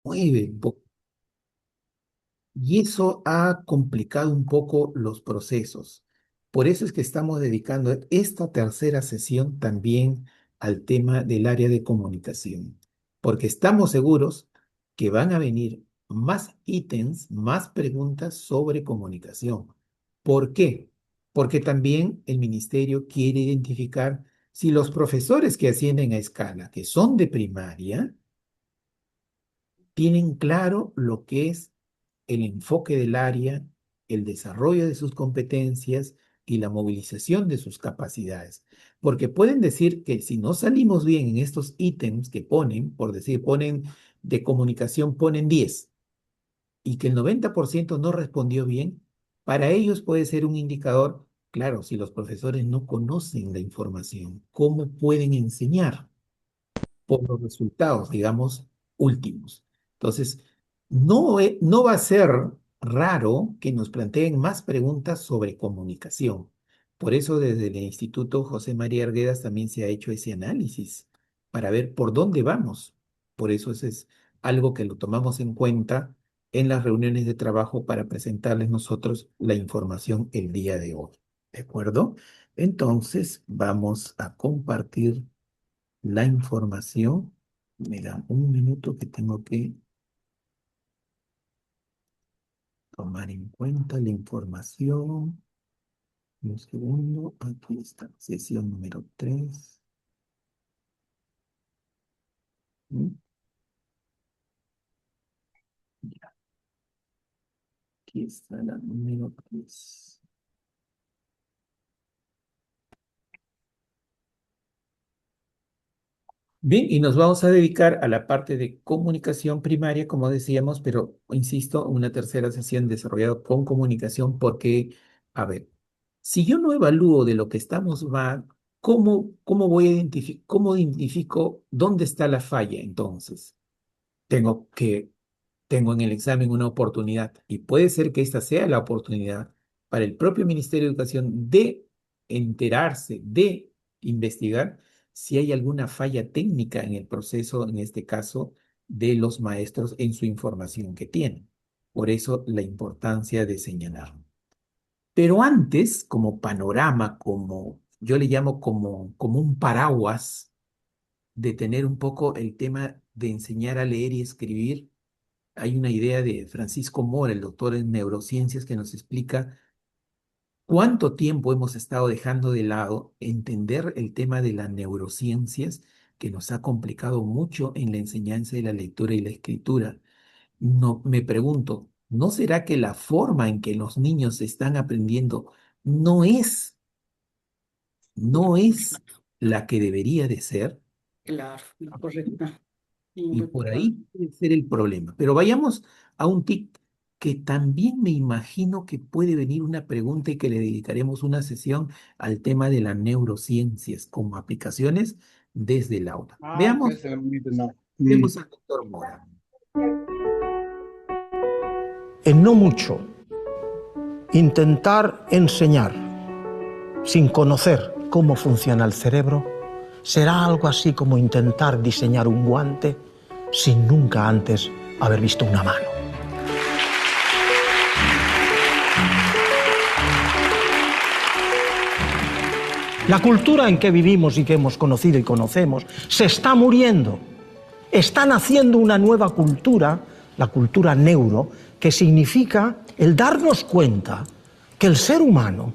mueve un poco. Y eso ha complicado un poco los procesos. Por eso es que estamos dedicando esta tercera sesión también al tema del área de comunicación, porque estamos seguros que van a venir más ítems, más preguntas sobre comunicación. ¿Por qué? Porque también el ministerio quiere identificar si los profesores que ascienden a escala, que son de primaria, tienen claro lo que es el enfoque del área, el desarrollo de sus competencias y la movilización de sus capacidades. Porque pueden decir que si no salimos bien en estos ítems que ponen, por decir, ponen de comunicación, ponen 10 y que el 90% no respondió bien, para ellos puede ser un indicador, claro, si los profesores no conocen la información, ¿cómo pueden enseñar? Por los resultados, digamos, últimos. Entonces, no va a ser raro que nos planteen más preguntas sobre comunicación. Por eso desde el Instituto José María Arguedas también se ha hecho ese análisis para ver por dónde vamos. Por eso eso es algo que lo tomamos en cuenta en las reuniones de trabajo para presentarles nosotros la información el día de hoy. ¿De acuerdo? Entonces, vamos a compartir la información. Me da un minuto que tengo que tomar en cuenta la información. Un segundo, aquí está, sesión número 3. Ya, aquí está la número 3. Bien, y nos vamos a dedicar a la parte de comunicación primaria, como decíamos, pero insisto, una tercera sesión desarrollada con comunicación, porque, a ver, si yo no evalúo de lo que estamos mal, ¿cómo voy a identificar, cómo identifico dónde está la falla entonces? Tengo que tengo en el examen una oportunidad y puede ser que esta sea la oportunidad para el propio Ministerio de Educación de enterarse, de investigar si hay alguna falla técnica en el proceso, en este caso, de los maestros en su información que tienen. Por eso la importancia de señalarlo. Pero antes, como panorama, como yo le llamo como un paraguas, de tener un poco el tema de enseñar a leer y escribir, hay una idea de Francisco Mora, el doctor en neurociencias, que nos explica cuánto tiempo hemos estado dejando de lado entender el tema de las neurociencias, que nos ha complicado mucho en la enseñanza de la lectura y la escritura. No, me pregunto, ¿no será que la forma en que los niños están aprendiendo no es, no es la que debería de ser? Claro, correcto. Sí, Y muy por probable. ahí puede ser el problema. Pero vayamos a un tip que también me imagino que puede venir una pregunta y que le dedicaremos una sesión al tema de las neurociencias como aplicaciones desde el aula. Ah, okay, Veamos, so we need to know. vemos al doctor Mora. En no mucho, intentar enseñar sin conocer cómo funciona el cerebro será algo así como intentar diseñar un guante sin nunca antes haber visto una mano. La cultura en que vivimos y que hemos conocido y conocemos se está muriendo. Está naciendo una nueva cultura, la cultura neuro, que significa el darnos cuenta que el ser humano,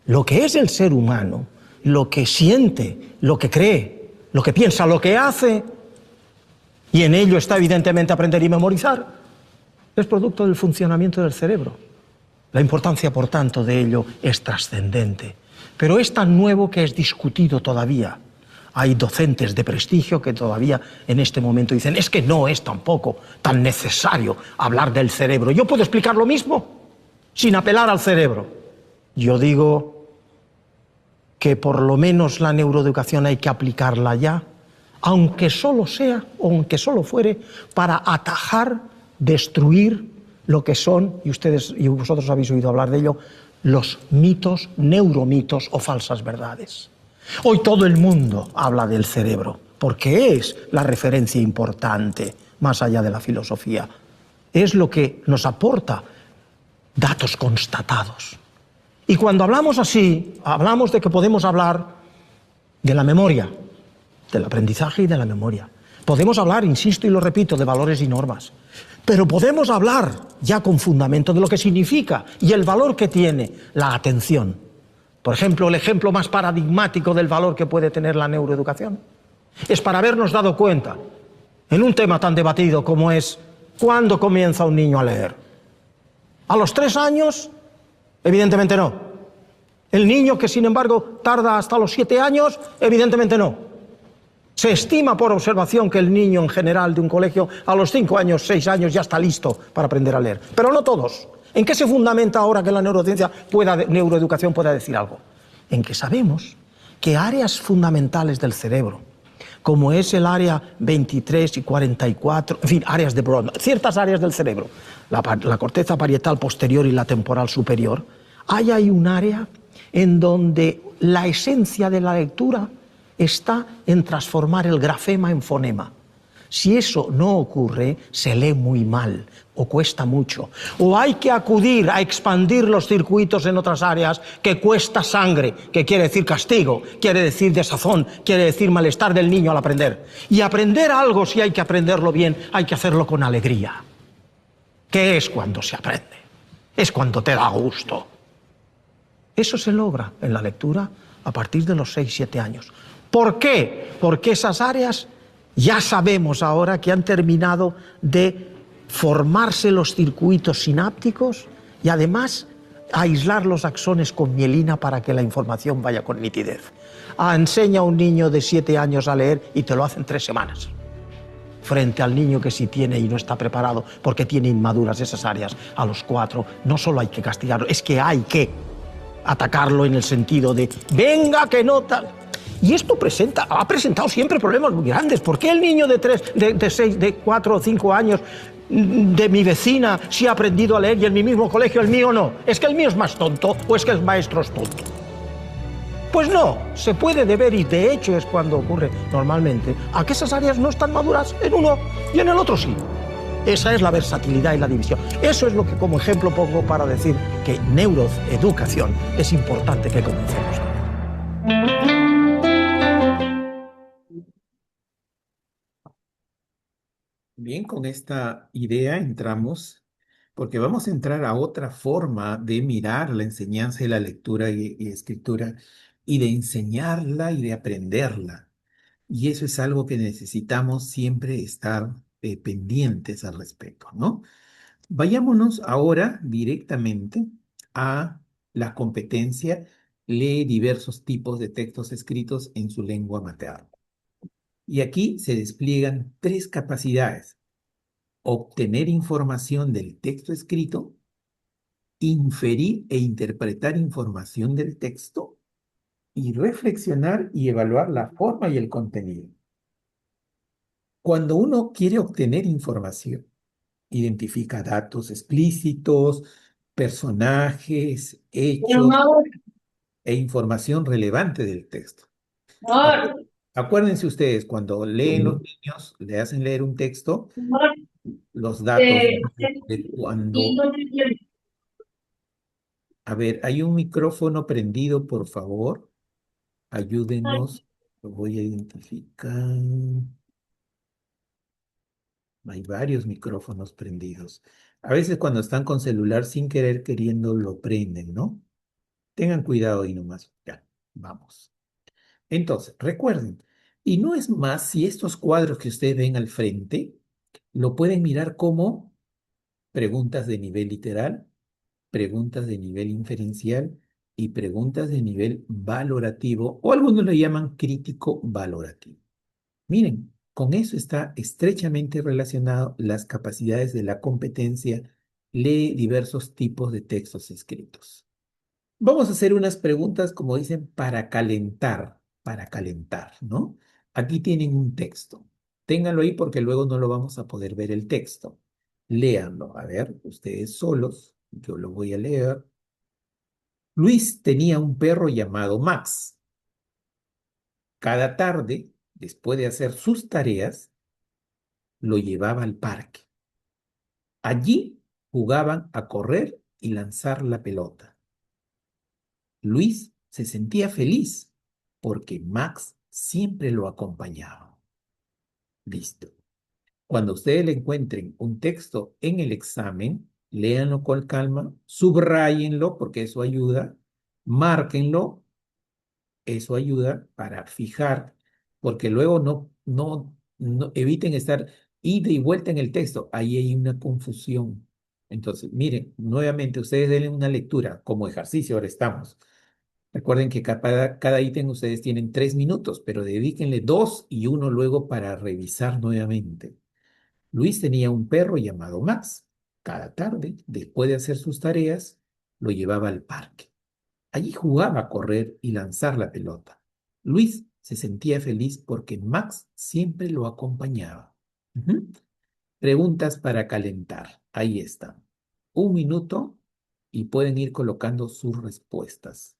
lo que es el ser humano, lo que siente, lo que cree, lo que piensa, lo que hace, y en ello está evidentemente aprender y memorizar, es producto del funcionamiento del cerebro. La importancia, por tanto, de ello es trascendente. Pero es tan nuevo que es discutido todavía. Hay docentes de prestigio que todavía en este momento dicen es que no es tampoco tan necesario hablar del cerebro. Yo puedo explicar lo mismo sin apelar al cerebro. Yo digo que por lo menos la neuroeducación hay que aplicarla ya, aunque solo sea, o aunque solo fuere, para atajar, destruir lo que son, y ustedes y vosotros habéis oído hablar de ello, los mitos, neuromitos o falsas verdades. Hoy todo el mundo habla del cerebro, porque es la referencia importante más allá de la filosofía. Es lo que nos aporta datos constatados. Y cuando hablamos así, hablamos de que podemos hablar de la memoria, del aprendizaje y de la memoria. Podemos hablar, insisto y lo repito, de valores y normas. Pero podemos hablar ya con fundamento de lo que significa y el valor que tiene la atención. Por ejemplo, el ejemplo más paradigmático del valor que puede tener la neuroeducación es para habernos dado cuenta, en un tema tan debatido como es ¿cuándo comienza un niño a leer? ¿A los 3 años? Evidentemente no. ¿El niño que sin embargo tarda hasta los 7 años? Evidentemente no. Se estima por observación que el niño en general de un colegio a los 5 años, 6 años ya está listo para aprender a leer. Pero no todos. ¿En qué se fundamenta ahora que la neuroeducación pueda decir algo? En que sabemos que áreas fundamentales del cerebro, como es el área 23 y 44, en fin, áreas de Brodmann, ciertas áreas del cerebro, la corteza parietal posterior y la temporal superior, hay ahí un área en donde la esencia de la lectura está en transformar el grafema en fonema. Si eso no ocurre, se lee muy mal o cuesta mucho. O hay que acudir a expandir los circuitos en otras áreas que cuesta sangre, que quiere decir castigo, quiere decir desazón, quiere decir malestar del niño al aprender. Y aprender algo, si hay que aprenderlo bien, hay que hacerlo con alegría. ¿Qué es cuando se aprende? Es cuando te da gusto. Eso se logra en la lectura a partir de los 6-7 años. ¿Por qué? Porque esas áreas ya sabemos ahora que han terminado de formarse los circuitos sinápticos y además aislar los axones con mielina para que la información vaya con nitidez. Enseña a un niño de 7 años a leer y te lo hace en 3 semanas. Frente al niño que sí tiene y no está preparado porque tiene inmaduras esas áreas a los 4, no solo hay que castigarlo, es que hay que atacarlo en el sentido de venga que no tal. Y esto ha presentado siempre problemas muy grandes. ¿Por qué el niño de 4 o 5 años de mi vecina sí ha aprendido a leer y en mi mismo colegio el mío no? ¿Es que el mío es más tonto o es que el maestro es tonto? Pues no, se puede deber, y de hecho es cuando ocurre normalmente, a que esas áreas no están maduras en uno y en el otro sí. Esa es la versatilidad y la división. Eso es lo que como ejemplo pongo para decir que neuroeducación es importante que comencemos con ella. Bien, con esta idea entramos, porque vamos a entrar a otra forma de mirar la enseñanza de la lectura y escritura y de enseñarla y de aprenderla. Y eso es algo que necesitamos siempre estar pendientes al respecto, ¿no? Vayámonos ahora directamente a la competencia. Lee diversos tipos de textos escritos en su lengua materna. Y aquí se despliegan 3 capacidades: obtener información del texto escrito, inferir e interpretar información del texto y reflexionar y evaluar la forma y el contenido. Cuando uno quiere obtener información, identifica datos explícitos, personajes, hechos e información relevante del texto. Acuérdense ustedes, cuando leen los niños, le hacen leer un texto, los datos de cuando... A ver, hay un micrófono prendido, por favor. Ayúdenos. Lo voy a identificar. Hay varios micrófonos prendidos. A veces cuando están con celular sin querer queriendo lo prenden, ¿no? Tengan cuidado ahí nomás. Ya, vamos. Entonces, recuerden, y no es más si estos cuadros que ustedes ven al frente lo pueden mirar como preguntas de nivel literal, preguntas de nivel inferencial y preguntas de nivel valorativo, o algunos lo llaman crítico valorativo. Miren, con eso está estrechamente relacionado las capacidades de la competencia. Lee diversos tipos de textos escritos. Vamos a hacer unas preguntas, como dicen, para calentar, ¿no? Aquí tienen un texto. Ténganlo ahí porque luego no lo vamos a poder ver el texto. Léanlo. A ver, ustedes solos. Yo lo voy a leer. Luis tenía un perro llamado Max. Cada tarde, después de hacer sus tareas, lo llevaba al parque. Allí jugaban a correr y lanzar la pelota. Luis se sentía feliz porque Max siempre lo acompañaba. Listo. Cuando ustedes le encuentren un texto en el examen, léanlo con calma, subrayenlo porque eso ayuda, márquenlo, eso ayuda para fijar, porque luego no eviten estar ida y vuelta en el texto, ahí hay una confusión. Entonces, miren, nuevamente ustedes denle una lectura como ejercicio, ahora estamos. Recuerden que cada ítem ustedes tienen 3 minutos, pero dedíquenle 2 y 1 luego para revisar nuevamente. Luis tenía un perro llamado Max. Cada tarde, después de hacer sus tareas, lo llevaba al parque. Allí jugaba a correr y lanzar la pelota. Luis se sentía feliz porque Max siempre lo acompañaba. Ujú. Preguntas para calentar. Ahí están. 1 minuto y pueden ir colocando sus respuestas.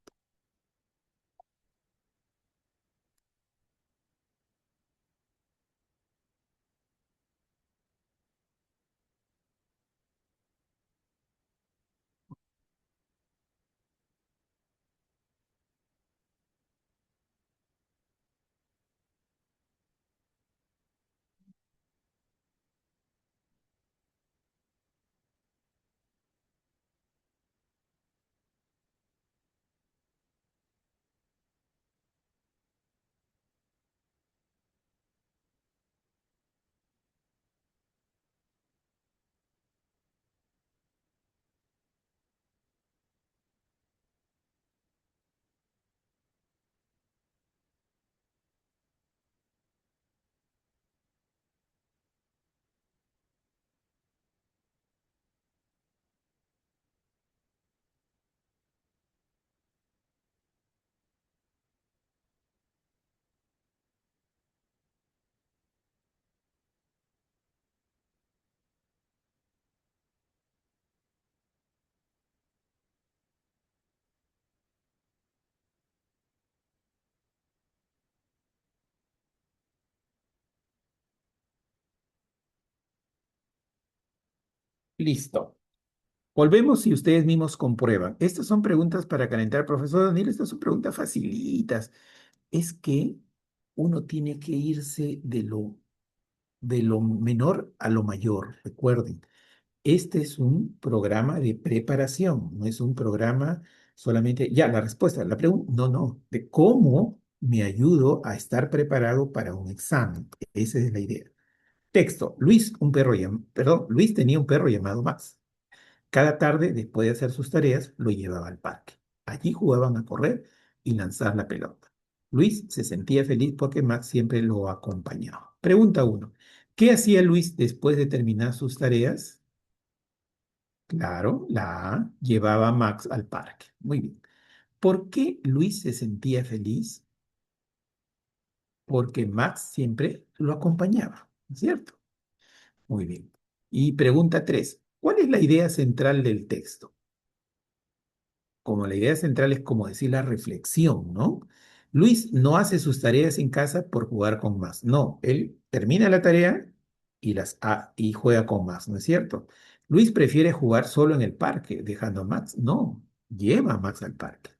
Listo. Volvemos y ustedes mismos comprueban. Estas son preguntas para calentar. Profesor Daniel, estas son preguntas facilitas. Es que uno tiene que irse de lo menor a lo mayor. Recuerden, este es un programa de preparación, no es un programa solamente, ya, la respuesta, la pregunta, no, de cómo me ayudo a estar preparado para un examen. Esa es la idea. Texto, Luis tenía un perro llamado Max. Cada tarde, después de hacer sus tareas, lo llevaba al parque. Allí jugaban a correr y lanzar la pelota. Luis se sentía feliz porque Max siempre lo acompañaba. Pregunta 1. ¿Qué hacía Luis después de terminar sus tareas? Claro, la A, llevaba a Max al parque. Muy bien. ¿Por qué Luis se sentía feliz? Porque Max siempre lo acompañaba, ¿cierto? Muy bien. Y pregunta 3. ¿Cuál es la idea central del texto? Como la idea central es como decir la reflexión, ¿no? Luis no hace sus tareas en casa por jugar con más. No, él termina la tarea y juega con más, ¿no es cierto? Luis prefiere jugar solo en el parque, dejando a Max. No, lleva a Max al parque.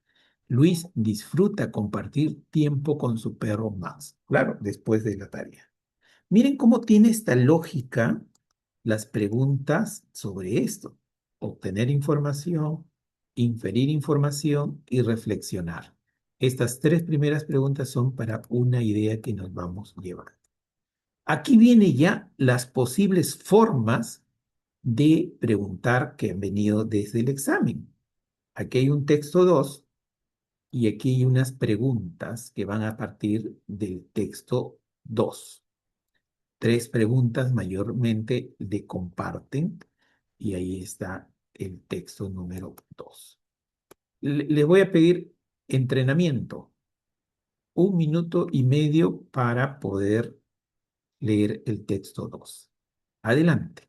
Luis disfruta compartir tiempo con su perro Max, claro, después de la tarea. Miren cómo tiene esta lógica las preguntas sobre esto. Obtener información, inferir información y reflexionar. Estas 3 primeras preguntas son para una idea que nos vamos a llevar. Aquí viene ya las posibles formas de preguntar que han venido desde el examen. Aquí hay un texto 2 y aquí hay unas preguntas que van a partir del texto 2. 3 preguntas mayormente de comparten y ahí está el texto número 2. Les voy a pedir entrenamiento, 1 minuto y medio para poder leer el texto 2. Adelante.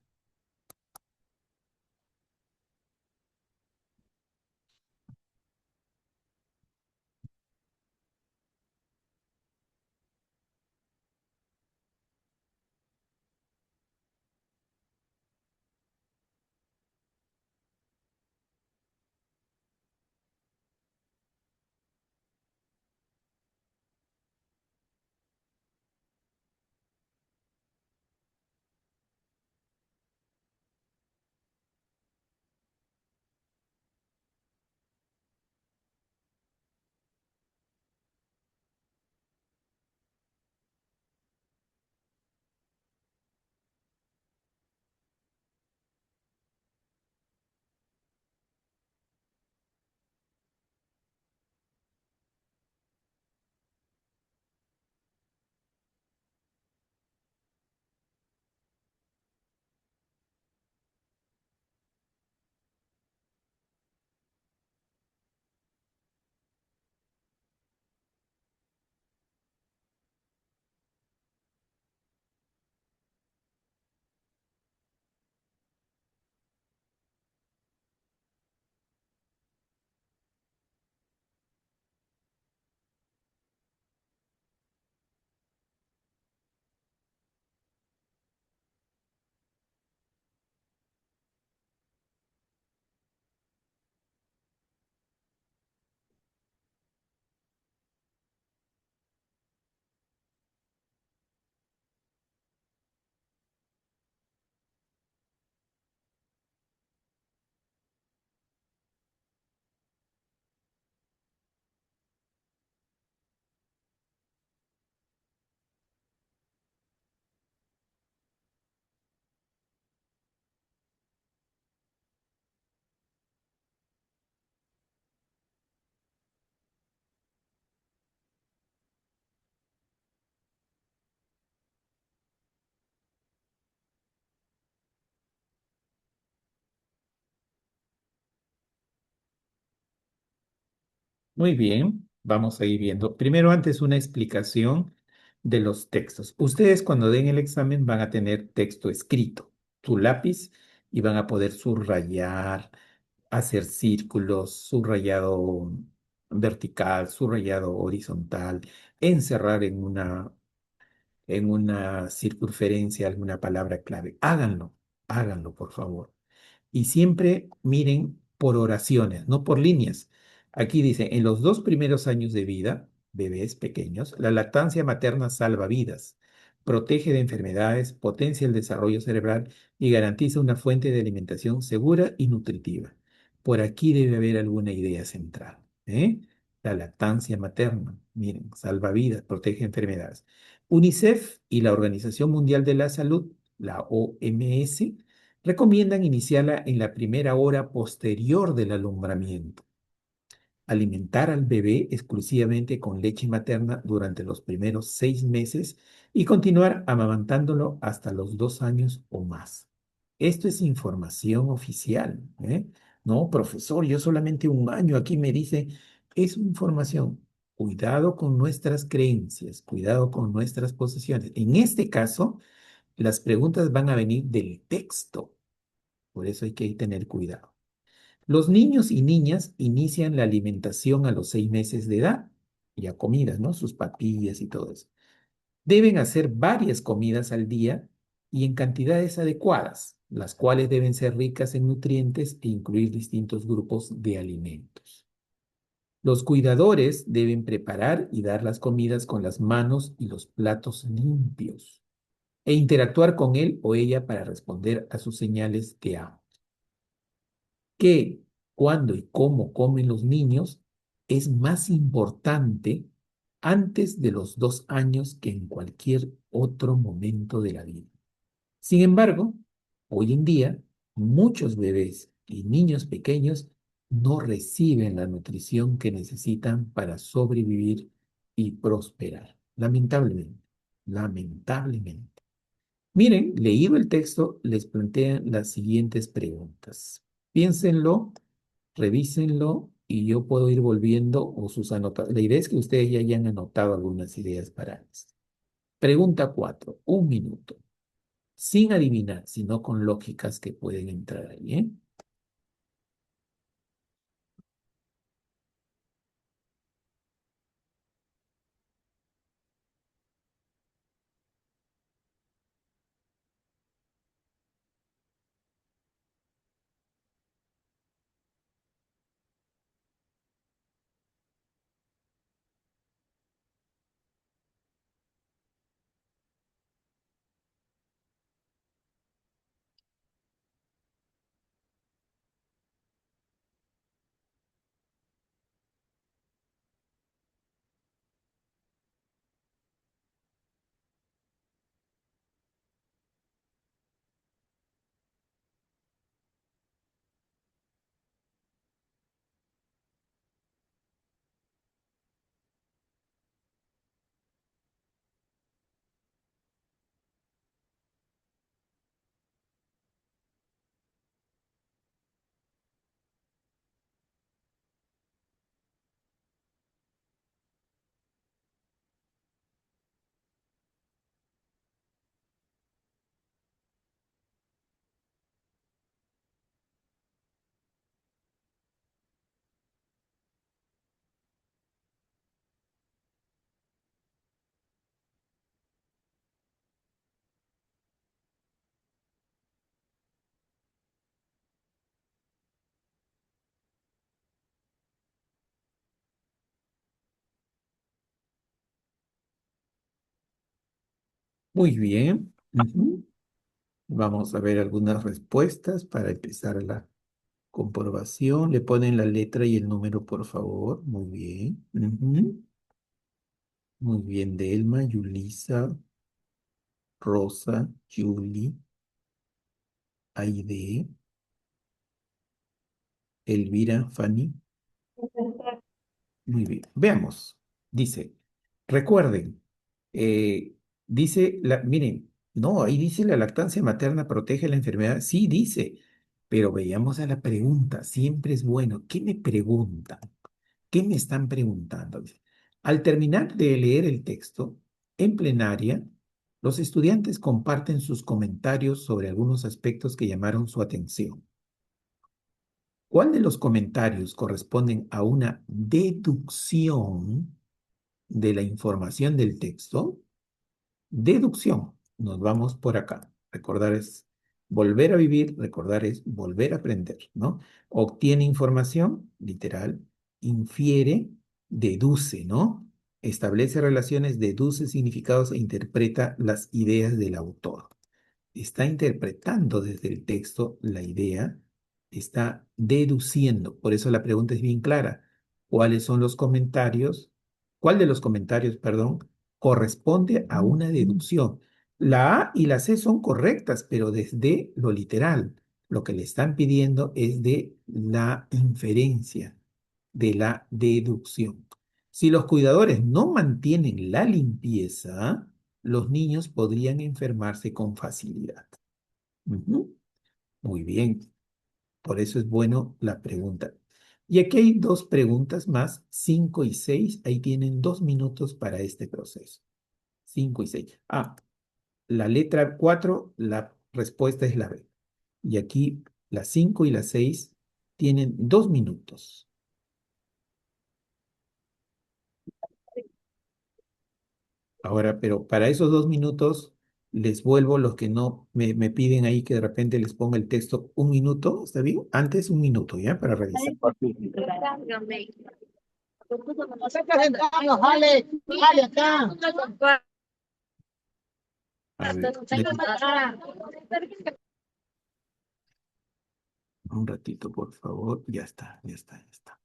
Muy bien, vamos a ir viendo. Primero, antes, una explicación de los textos. Ustedes cuando den el examen van a tener texto escrito, su lápiz, y van a poder subrayar, hacer círculos, subrayado vertical, subrayado horizontal, encerrar en una circunferencia alguna palabra clave. Háganlo, háganlo, por favor. Y siempre miren por oraciones, no por líneas. Aquí dice, en los 2 primeros años de vida, bebés pequeños, la lactancia materna salva vidas, protege de enfermedades, potencia el desarrollo cerebral y garantiza una fuente de alimentación segura y nutritiva. Por aquí debe haber alguna idea central, ¿eh? La lactancia materna, miren, salva vidas, protege enfermedades. UNICEF y la Organización Mundial de la Salud, la OMS, recomiendan iniciarla en la primera hora posterior del alumbramiento. Alimentar al bebé exclusivamente con leche materna durante los primeros 6 meses y continuar amamantándolo hasta los 2 años o más. Esto es información oficial, ¿eh? No, profesor, yo solamente un año aquí me dice, es información. Cuidado con nuestras creencias, cuidado con nuestras posesiones. En este caso, las preguntas van a venir del texto, por eso hay que tener cuidado. Los niños y niñas inician la alimentación a los 6 meses de edad, ya comidas, ¿no? Sus papillas y todo eso. Deben hacer varias comidas al día y en cantidades adecuadas, las cuales deben ser ricas en nutrientes e incluir distintos grupos de alimentos. Los cuidadores deben preparar y dar las comidas con las manos y los platos limpios e interactuar con él o ella para responder a sus señales de hambre. Qué, cuándo y cómo comen los niños es más importante antes de los 2 años que en cualquier otro momento de la vida. Sin embargo, hoy en día, muchos bebés y niños pequeños no reciben la nutrición que necesitan para sobrevivir y prosperar. Lamentablemente, lamentablemente. Miren, leído el texto, les plantean las siguientes preguntas. Piénsenlo, revísenlo y yo puedo ir volviendo o sus anotaciones. La idea es que ustedes ya hayan anotado algunas ideas para esto. Pregunta 4, 1 minuto. Sin adivinar, sino con lógicas que pueden entrar ahí, ¿eh? Muy bien. Ujú. Vamos a ver algunas respuestas para empezar la comprobación. Le ponen la letra y el número, por favor. Muy bien. Ujú. Muy bien, Delma, Yulisa, Rosa, Julie, Aide, Elvira, Fanny. Muy bien. Veamos. Dice, recuerden, eh, dice, miren, no, ahí dice la lactancia materna protege la enfermedad. Sí, dice, pero veamos a la pregunta. Siempre es bueno. ¿Qué me preguntan? ¿Qué me están preguntando? Dice, al terminar de leer el texto, en plenaria, los estudiantes comparten sus comentarios sobre algunos aspectos que llamaron su atención. ¿Cuál de los comentarios corresponden a una deducción de la información del texto? Deducción. Nos vamos por acá. Recordar es volver a vivir, recordar es volver a aprender, ¿no? Obtiene información, literal, infiere, deduce, ¿no? Establece relaciones, deduce significados e interpreta las ideas del autor. Está interpretando desde el texto la idea, está deduciendo. Por eso la pregunta es bien clara. ¿Cuáles son los comentarios? ¿Cuál de los comentarios, perdón, corresponde a una deducción? La A y la C son correctas, pero desde lo literal. Lo que le están pidiendo es de la inferencia, de la deducción. Si los cuidadores no mantienen la limpieza, los niños podrían enfermarse con facilidad. Ujú. Muy bien, por eso es bueno la pregunta. Y aquí hay dos preguntas más, 5 y 6. Ahí tienen 2 minutos para este proceso. 5 y 6. Ah, la letra 4, la respuesta es la B. Y aquí las 5 y las 6 tienen 2 minutos. Ahora, pero para esos 2 minutos les vuelvo los que no me piden ahí que de repente les ponga el texto 1 minuto, ¿está bien? Antes 1 minuto, ¿ya? Para revisar. A ver, un ratito, por favor. Ya está, ya está, ya está.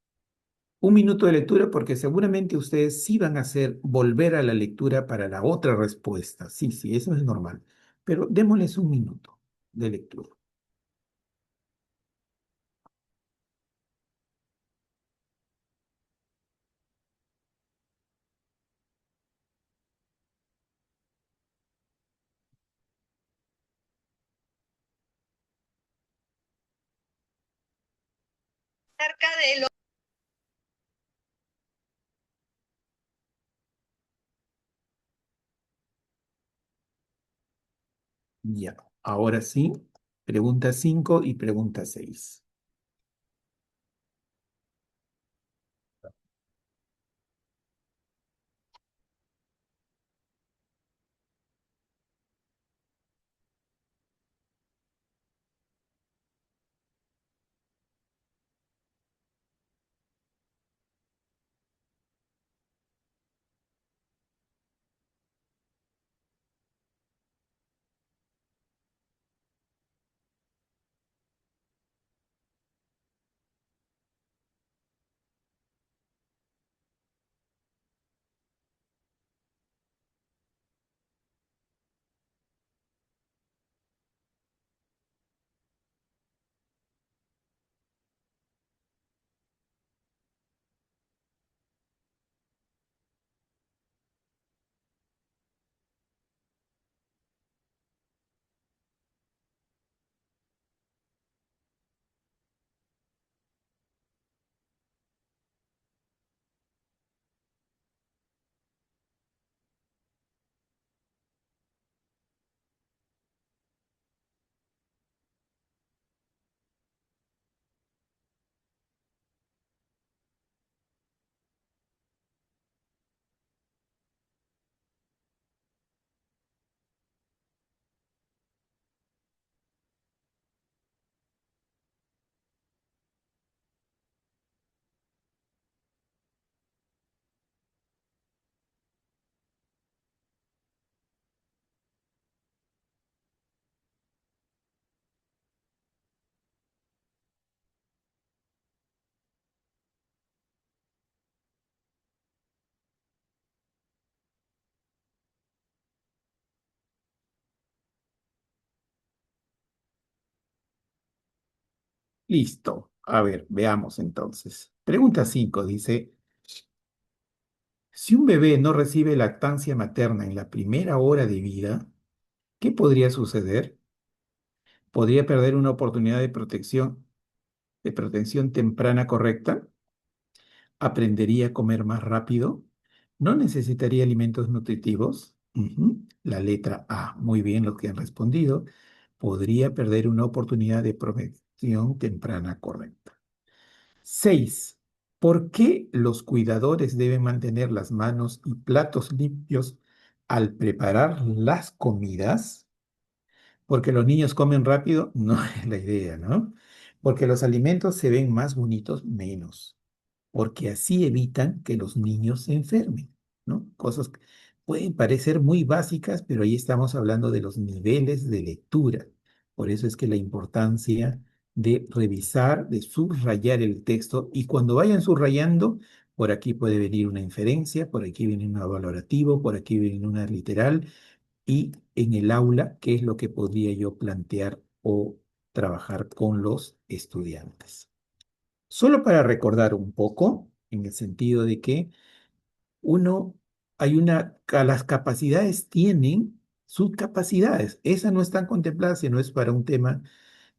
1 minuto de lectura porque seguramente ustedes sí van a hacer volver a la lectura para la otra respuesta. Sí, sí, eso es normal. Pero démosles 1 minuto de lectura. Ya, ahora sí, pregunta 5 y pregunta 6. Listo. A ver, veamos entonces. Pregunta 5 dice, si un bebé no recibe lactancia materna en la primera hora de vida, ¿qué podría suceder? ¿Podría perder una oportunidad de protección temprana correcta? aprendería a comer más rápido, no necesitaría alimentos nutritivos. Ujú. La letra A, muy bien lo que han respondido. Podría perder una oportunidad de profesión temprana correcta. 6. ¿Por qué los cuidadores deben mantener las manos y platos limpios al preparar las comidas? Porque los niños comen rápido, no es la idea, ¿no? Porque los alimentos se ven más bonitos menos, porque así evitan que los niños se enfermen, ¿no? Cosas que pueden parecer muy básicas, pero ahí estamos hablando de los niveles de lectura. Por eso es que la importancia de revisar, de subrayar el texto, y cuando vayan subrayando, por aquí puede venir una inferencia, por aquí viene una valorativo, por aquí viene una literal, y en el aula, ¿qué es lo que podría yo plantear o trabajar con los estudiantes? Solo para recordar un poco, en el sentido de que uno, las capacidades tienen sus capacidades. Esas no están contempladas, sino es para un tema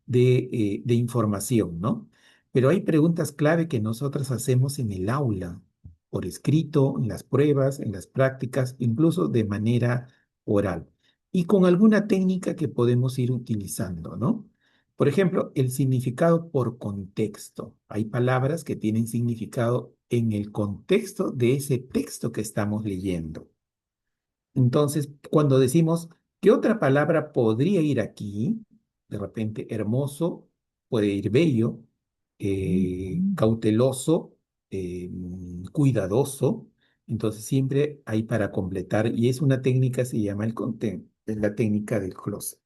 de información, ¿no? Pero hay preguntas clave que nosotros hacemos en el aula, por escrito, en las pruebas, en las prácticas, incluso de manera oral, y con alguna técnica que podemos ir utilizando, ¿no? Por ejemplo, el significado por contexto. Hay palabras que tienen significado en el contexto de ese texto que estamos leyendo. Entonces, cuando decimos, ¿qué otra palabra podría ir aquí? De repente, hermoso, puede ir bello, cauteloso, cuidadoso. Entonces, siempre hay para completar, y es una técnica, se llama es la técnica del closet.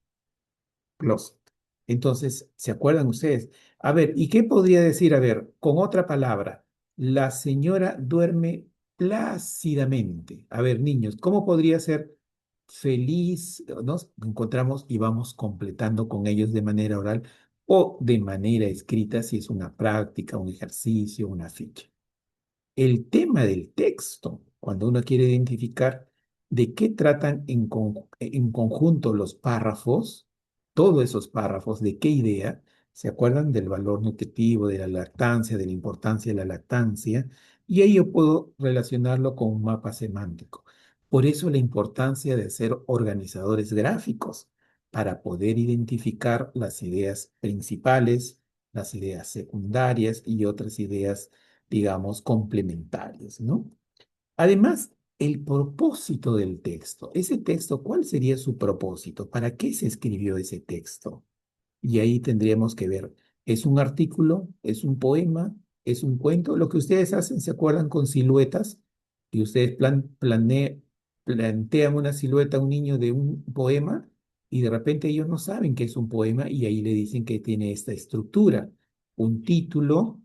Entonces, ¿se acuerdan ustedes? A ver, ¿y qué podría decir? A ver, con otra palabra, la señora duerme plácidamente. A ver, niños, ¿cómo podría ser feliz? Nos encontramos y vamos completando con ellos de manera oral o de manera escrita, si es una práctica, un ejercicio, una ficha. El tema del texto, cuando uno quiere identificar de qué tratan en conjunto los párrafos, todos esos párrafos, de qué idea, ¿se acuerdan del valor nutritivo, de la lactancia, de la importancia de la lactancia? Y ahí yo puedo relacionarlo con un mapa semántico. Por eso la importancia de ser organizadores gráficos para poder identificar las ideas principales, las ideas secundarias y otras ideas, digamos, complementarios, ¿no? Además, el propósito del texto. Ese texto, ¿cuál sería su propósito? ¿Para qué se escribió ese texto? Y ahí tendríamos que ver, ¿es un artículo? ¿Es un poema? ¿Es un cuento? Lo que ustedes hacen, ¿se acuerdan con siluetas? Y ustedes plantean una silueta a un niño de un poema y de repente ellos no saben que es un poema y ahí le dicen que tiene esta estructura, un título,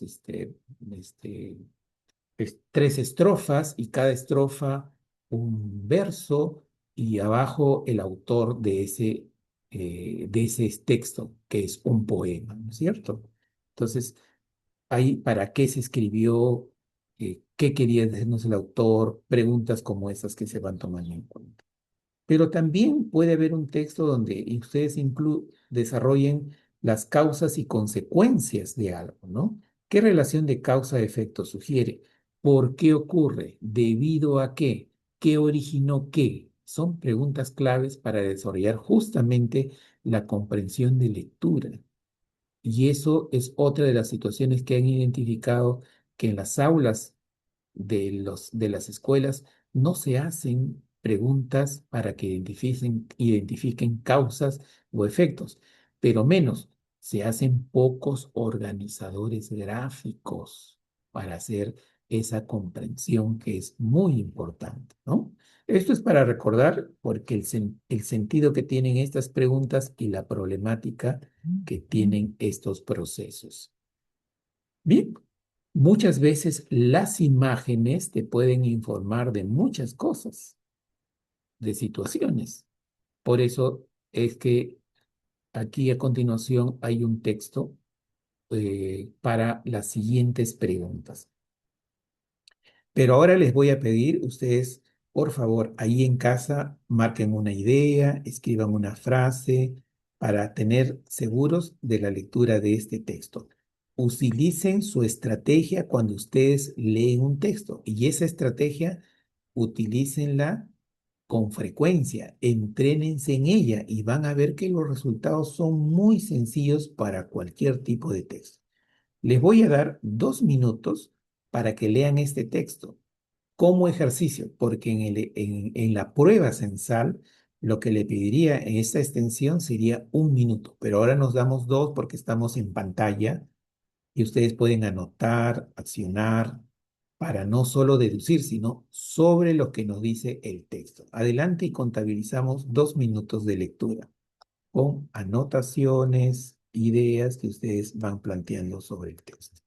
este, tres estrofas y cada estrofa un verso y abajo el autor de ese texto, que es un poema, ¿no es cierto? Entonces, ahí para qué se escribió, qué quería decirnos el autor, preguntas como esas que se van tomando en cuenta. Pero también puede haber un texto donde ustedes desarrollen las causas y consecuencias de algo, ¿no? ¿Qué relación de causa-efecto sugiere? ¿Por qué ocurre? ¿Debido a qué? ¿Qué originó qué? Son preguntas claves para desarrollar justamente la comprensión de lectura. Y eso es otra de las situaciones que han identificado que en las aulas de las escuelas no se hacen preguntas para que identifiquen causas o efectos, pero menos, se hacen pocos organizadores gráficos para hacer esa comprensión que es muy importante, ¿no? Esto es para recordar porque el sentido que tienen estas preguntas y la problemática que tienen estos procesos. Bien, muchas veces las imágenes te pueden informar de muchas cosas, de situaciones. Por eso es que aquí a continuación hay un texto para las siguientes preguntas. Pero ahora les voy a pedir, ustedes, por favor, ahí en casa, marquen una idea, escriban una frase para tener seguros de la lectura de este texto. utilicen su estrategia cuando ustedes leen un texto y esa estrategia utilícenla con frecuencia, entrénense en ella y van a ver que los resultados son muy sencillos para cualquier tipo de texto. Les voy a dar 2 minutos para que lean este texto como ejercicio, porque en la prueba censal lo que le pediría en esta extensión sería 1 minuto, pero ahora nos damos dos porque estamos en pantalla y ustedes pueden anotar, accionar, para no solo deducir, sino sobre lo que nos dice el texto. Adelante y contabilizamos 2 minutos de lectura con anotaciones, ideas que ustedes van planteando sobre el texto.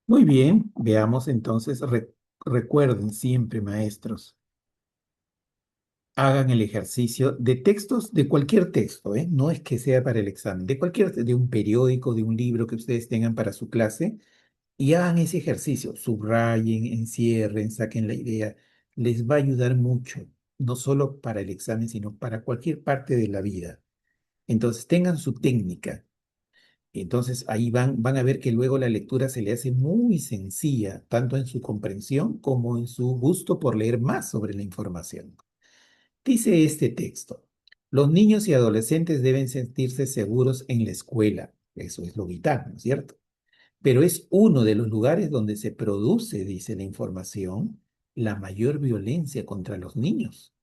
Muy bien, veamos entonces, recuerden siempre, maestros, hagan el ejercicio de textos, de cualquier texto, ¿eh? No es que sea para el examen, de cualquier, de un periódico, de un libro que ustedes tengan para su clase, y hagan ese ejercicio, subrayen, encierren, saquen la idea, les va a ayudar mucho, no solo para el examen, sino para cualquier parte de la vida. Entonces, tengan su técnica. Entonces ahí van a ver que luego la lectura se le hace muy sencilla, tanto en su comprensión como en su gusto por leer más sobre la información. Dice este texto, los niños y adolescentes deben sentirse seguros en la escuela. Eso es lo vital, ¿no es cierto? Pero es uno de los lugares donde se produce, dice la información, la mayor violencia contra los niños,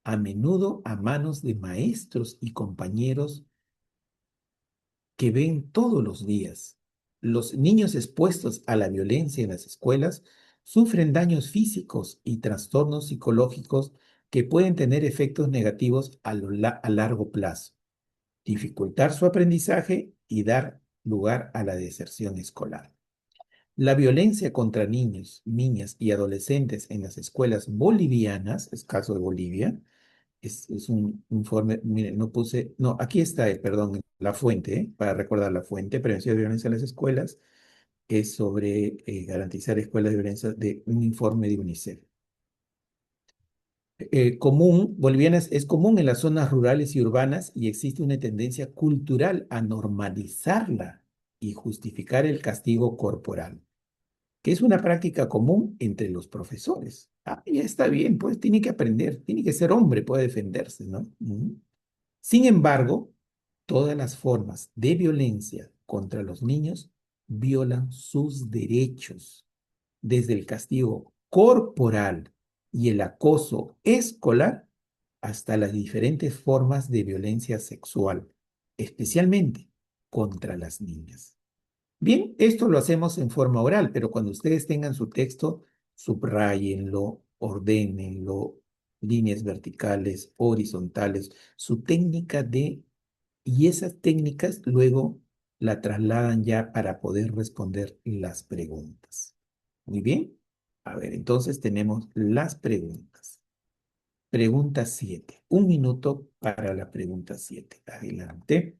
a menudo a manos de maestros y compañeros que ven todos los días. Los niños expuestos a la violencia en las escuelas sufren daños físicos y trastornos psicológicos que pueden tener efectos negativos a largo plazo, dificultar su aprendizaje y dar lugar a la deserción escolar. La violencia contra niños, niñas y adolescentes en las escuelas bolivianas, es caso de Bolivia, es un informe, mire, no puse, no, aquí está, perdón, la fuente, para recordar la fuente, prevención de violencia en las escuelas. es sobre garantizar escuelas de violencia de un informe de UNICEF. Boliviana es común en las zonas rurales y urbanas y existe una tendencia cultural a normalizarla y justificar el castigo corporal, que es una práctica común entre los profesores. Ah, ya está bien, pues tiene que aprender, tiene que ser hombre, puede defenderse, ¿no? Sin embargo, todas las formas de violencia contra los niños violan sus derechos, desde el castigo corporal y el acoso escolar hasta las diferentes formas de violencia sexual, especialmente contra las niñas. Bien, esto lo hacemos en forma oral, pero cuando ustedes tengan su texto, subrayenlo, ordénenlo, líneas verticales, horizontales, su técnica de, y esas técnicas luego la trasladan ya para poder responder las preguntas. Muy bien. A ver, entonces tenemos las preguntas. Pregunta 7. Un minuto para la pregunta 7. Adelante.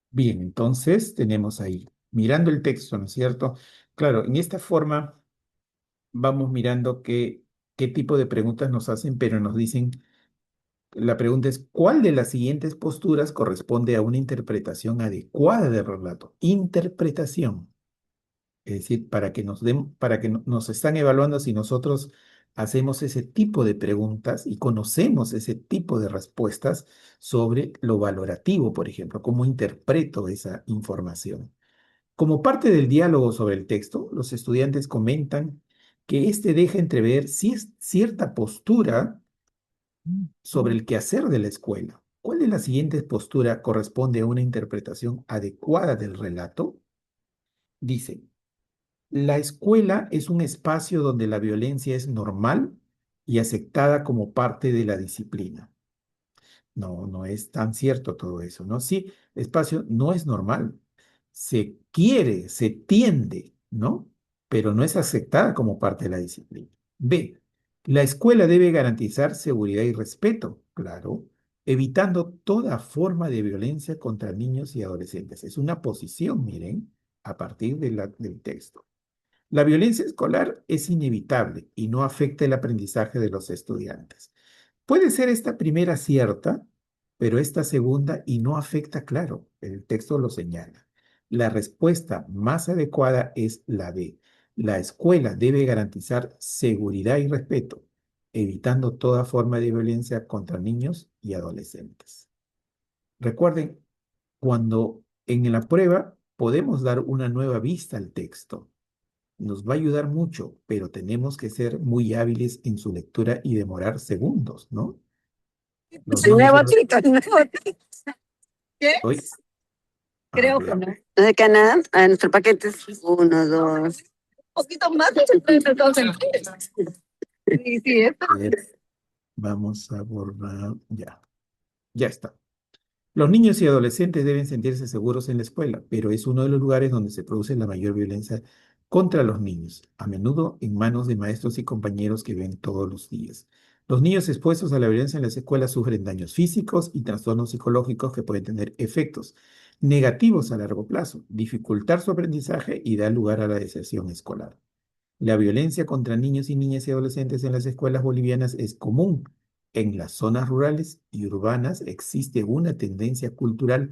Bien, entonces tenemos ahí, mirando el texto, ¿no es cierto? Claro, en esta forma vamos mirando qué tipo de preguntas nos hacen, pero nos dicen, la pregunta es, ¿cuál de las siguientes posturas corresponde a una interpretación adecuada del relato? Interpretación. Es decir, para que nos den, para que nos están evaluando si nosotros hacemos ese tipo de preguntas y conocemos ese tipo de respuestas sobre lo valorativo, por ejemplo, cómo interpreto esa información. Como parte del diálogo sobre el texto, los estudiantes comentan que este deja entrever si es cierta postura sobre el quehacer de la escuela. ¿Cuál de las siguientes posturas corresponde a una interpretación adecuada del relato? Dice, la escuela es un espacio donde la violencia es normal y aceptada como parte de la disciplina. No, no es tan cierto todo eso, ¿no? Sí, espacio no es normal. Se quiere, se tiende, ¿no? Pero no es aceptada como parte de la disciplina. B, la escuela debe garantizar seguridad y respeto, claro, evitando toda forma de violencia contra niños y adolescentes. Es una posición, miren, a partir del texto. La violencia escolar es inevitable y no afecta el aprendizaje de los estudiantes. Puede ser esta primera cierta, pero esta segunda y no afecta, claro, el texto lo señala. La respuesta más adecuada es la B. La escuela debe garantizar seguridad y respeto, evitando toda forma de violencia contra niños y adolescentes. Recuerden, cuando en la prueba podemos dar una nueva vista al texto, nos va a ayudar mucho, pero tenemos que ser muy hábiles en su lectura y demorar segundos, ¿no? Los El niños nuevo ya lo... Tito, el nuevo Tito. ¿Qué? Hoy, a Creo que ver, no. De Canadá, a nuestro paquete es uno, dos. Un poquito más de 72 centímetros. Sí, sí, esto. a ver, vamos a borrar, ya está. Los niños y adolescentes deben sentirse seguros en la escuela, pero es uno de los lugares donde se produce la mayor violencia contra los niños, a menudo en manos de maestros y compañeros que ven todos los días. Los niños expuestos a la violencia en las escuelas sufren daños físicos y trastornos psicológicos que pueden tener efectos negativos a largo plazo, dificultar su aprendizaje y dar lugar a la deserción escolar. La violencia contra niños y niñas y adolescentes en las escuelas bolivianas es común. En las zonas rurales y urbanas existe una tendencia cultural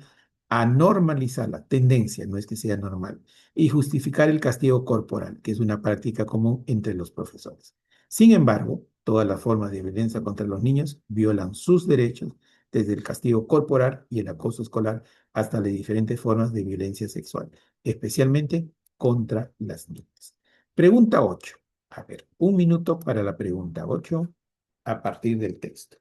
a normalizar la tendencia, no es que sea normal, y justificar el castigo corporal, que es una práctica común entre los profesores. Sin embargo, todas las formas de violencia contra los niños violan sus derechos, desde el castigo corporal y el acoso escolar hasta las diferentes formas de violencia sexual, especialmente contra las niñas. Pregunta 8. A ver, un minuto para la pregunta 8 a partir del texto.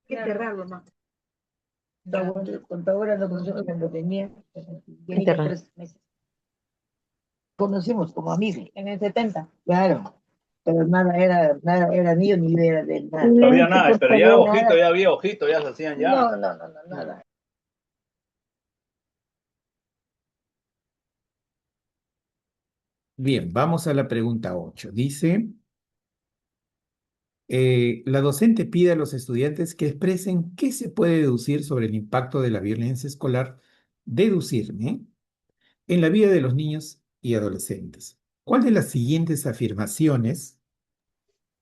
Qué raro, ¿no? Contadora no conocemos cuando tenía 3 meses. Conocimos como amigos. En el 70. Claro. Pero nada era mío ni yo era de él, nada. No había nada, pero ya Nada. ojito, ya había ojito, ya se hacían ya. No, nada. Bien, vamos a la pregunta 8. Dice, la docente pide a los estudiantes que expresen qué se puede deducir sobre el impacto de la violencia escolar, deducirme, en la vida de los niños y adolescentes. ¿Cuál de las siguientes afirmaciones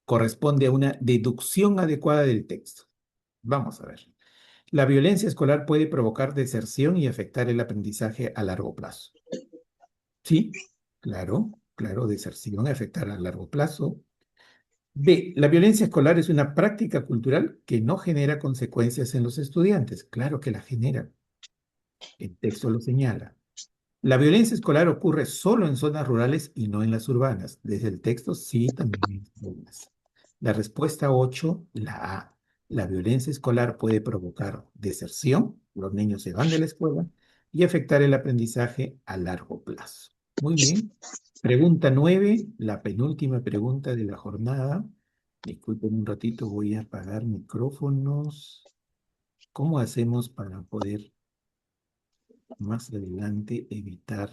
corresponde a una deducción adecuada del texto? Vamos a ver. La violencia escolar puede provocar deserción y afectar el aprendizaje a largo plazo. Sí, claro, deserción y afectar a largo plazo. B, la violencia escolar es una práctica cultural que no genera consecuencias en los estudiantes. Claro que la genera. El texto lo señala. La violencia escolar ocurre solo en zonas rurales y no en las urbanas. Desde el texto sí, también en las urbanas. La respuesta 8, la A. La violencia escolar puede provocar deserción, los niños se van de la escuela, y afectar el aprendizaje a largo plazo. Muy bien. Pregunta 9, la penúltima pregunta de la jornada. Disculpen un ratito, voy a apagar micrófonos. ¿Cómo hacemos para poder más adelante evitar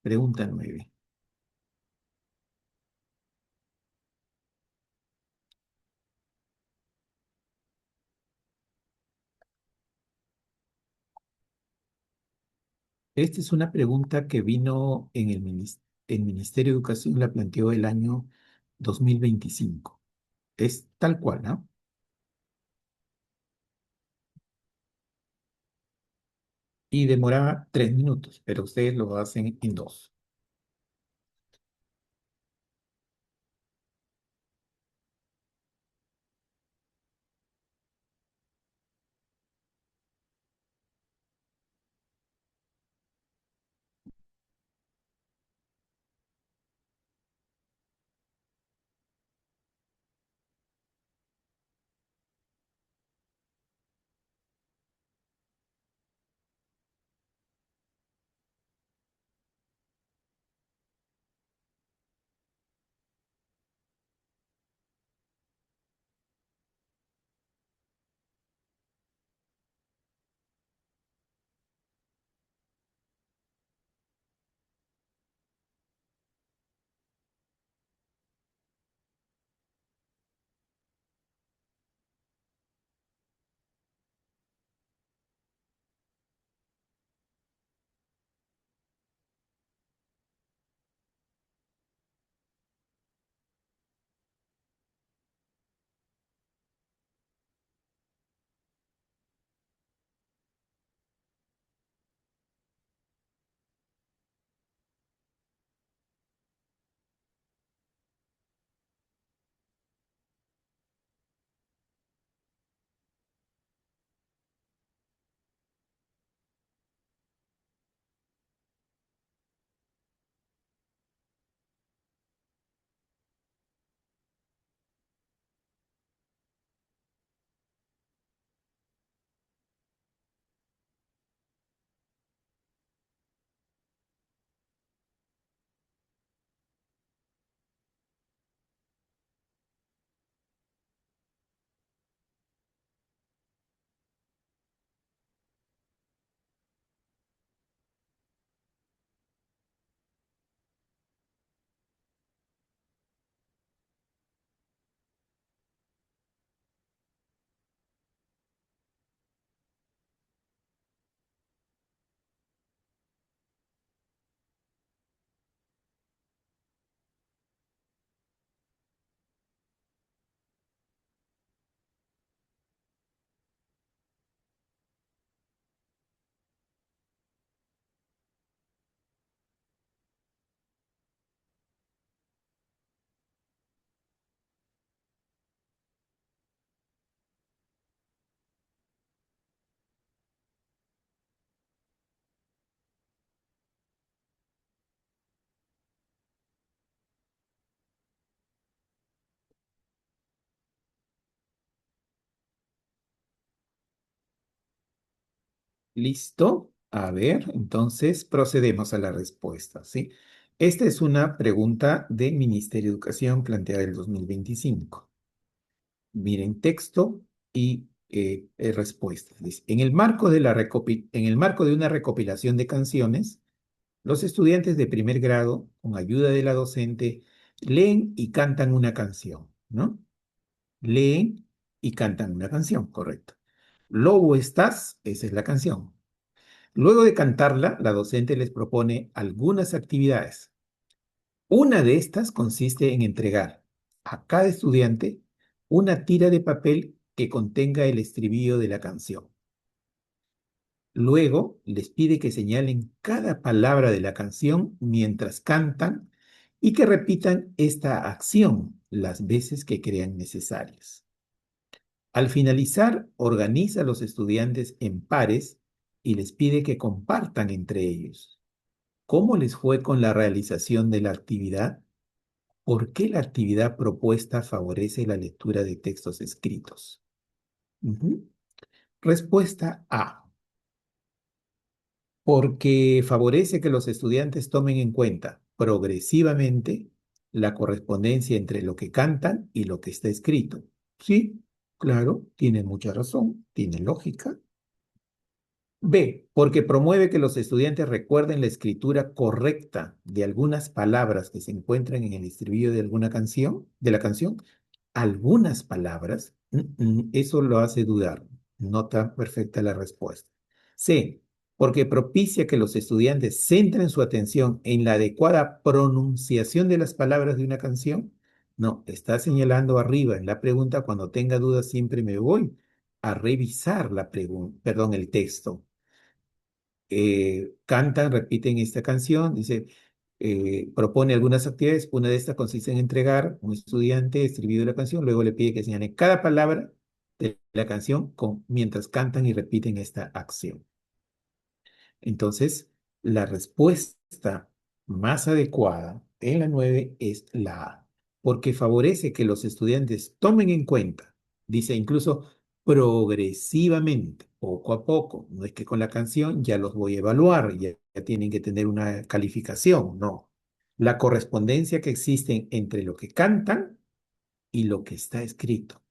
pregunta 9? Esta es una pregunta que vino en el Ministerio de Educación, la planteó el año 2025. Es tal cual, ¿no? y demoraba 3 minutos, pero ustedes lo hacen en 2. ¿Listo? A ver, entonces procedemos a la respuesta, ¿sí? Esta es una pregunta del Ministerio de Educación planteada en el 2025. Miren texto y respuestas. Dice, en el marco de una recopilación de canciones, los estudiantes de primer grado, con ayuda de la docente, leen y cantan una canción, ¿no? Leen y cantan una canción, correcto. Lobo estás, esa es la canción. Luego de cantarla, la docente les propone algunas actividades. Una de estas consiste en entregar a cada estudiante una tira de papel que contenga el estribillo de la canción. Luego les pide que señalen cada palabra de la canción mientras cantan y que repitan esta acción las veces que crean necesarias. Al finalizar, organiza a los estudiantes en pares y les pide que compartan entre ellos. ¿Cómo les fue con la realización de la actividad? ¿Por qué la actividad propuesta favorece la lectura de textos escritos? Ujú. Respuesta A. Porque favorece que los estudiantes tomen en cuenta progresivamente la correspondencia entre lo que cantan y lo que está escrito. Sí, claro, tiene mucha razón, tiene lógica. B, porque promueve que los estudiantes recuerden la escritura correcta de algunas palabras que se encuentran en el estribillo de alguna canción, de la canción. Algunas palabras, eso lo hace dudar. No tan perfecta la respuesta. C, porque propicia que los estudiantes centren su atención en la adecuada pronunciación de las palabras de una canción. No, está señalando arriba en la pregunta, cuando tenga dudas siempre me voy a revisar la pregunta, perdón, el texto. cantan, repiten esta canción, dice, propone algunas actividades, una de estas consiste en entregar a un estudiante estribillo de la canción, luego le pide que señale cada palabra de la canción mientras cantan y repiten esta acción. Entonces, la respuesta más adecuada en la 9 es la A, porque favorece que los estudiantes tomen en cuenta, dice incluso progresivamente, poco a poco. No es que con la canción ya los voy a evaluar, ya tienen que tener una calificación, no. La correspondencia que existe entre lo que cantan y lo que está escrito.